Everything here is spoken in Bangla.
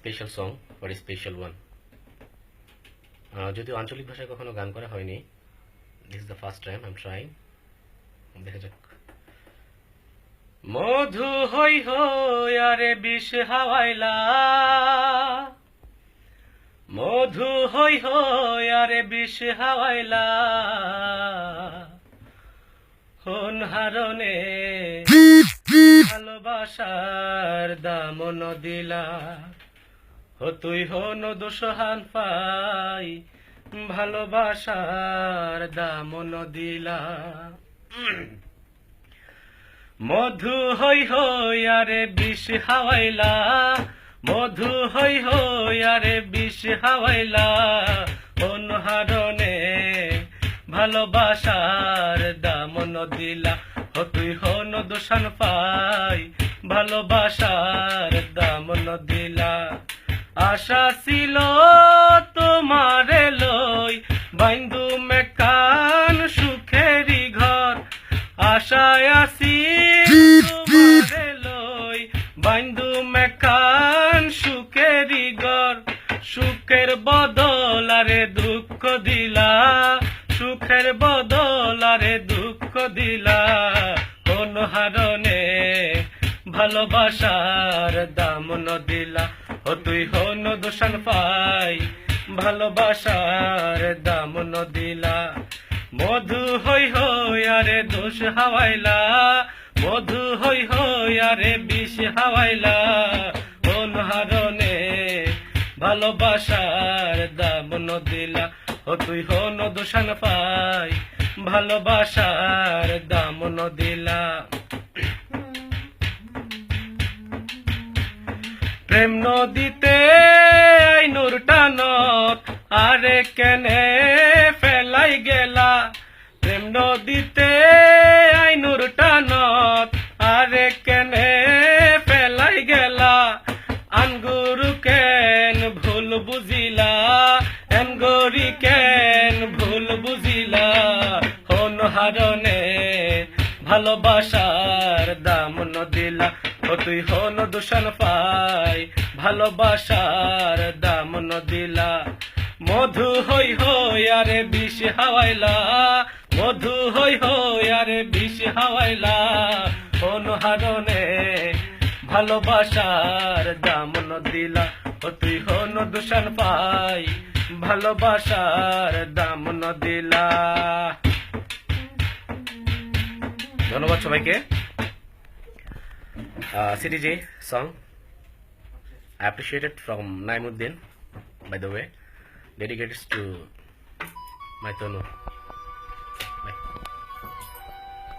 Special song for special one. যদিও আঞ্চলিক ভাষায় কখনো গান করা হয়নি, this is the first time I am trying. দেখা যাক। মধু হই হই আরে বিষ হাওয়াইলা, মধু হই হই আরে বিষ হাওয়াইলা, হন হারনে ভালোবাসার দামন দিলা, ও তুই হন দোষহান পাই ভালোবাসার দামন দিলা। মধু হই হই আরে বিষ হাওয়াইলা, মধু হই হই আরে বিষ হাওয়াইলা, অনহারণে ভালোবাসার দামন দিলা, ও তুই হন দোষান পাই ভালোবাসার দামন দিলা। আশা ছিল তোমারে লই বাইন্দু মেকান সুখেরি ঘর, আশায় আসি তোমারে লই বাইন্দু মেকান সুখেরি ঘর, সুখের বদল আরে দুঃখ দিলা, সুখের বদল আরে দুঃখ দিলা, কোন হারণে ভালোবাসার দামন দিলা, ও তুই হন দোষান পাই ভালোবাসার দামন দিলা। মধু হই হই আরে দোষ হাওয়াইলা, মধু হই হই আরে বিষ হাওয়াইলা, কোন হারণে ভালোবাসার দামন দিলা, ও তুই হন দোষান পাই ভালোবাসার দামন দিলা। প্রেম নদীতে আইনুর টানত আরে কেনে ফেলাই গেলা, প্রেম নদীতে আইনুর টানত আরে কেনে ফেলাই গেলা, আনগুরু কেন ভুল বুঝিলা, এনগরি কেন ভুল বুঝিলা, হন হারণে ভালোবাসার দামন দিলা, ও তুই হন দোষান পাই ভালোবাসার দামন দিলা। মধু হই হই আরে বিষ হাওয়াইলা, মধু হই হই আরে বিষ হাওয়াইলা, কোন হারণে ভালোবাসার দামন দিলা, ও তুই হন দোষান পাই ভালোবাসার দামন দিলা। ধন্যবাদ সবাইকে। CDJ song I appreciate it from Naimuddin, by the way, dedicated to my Tonu.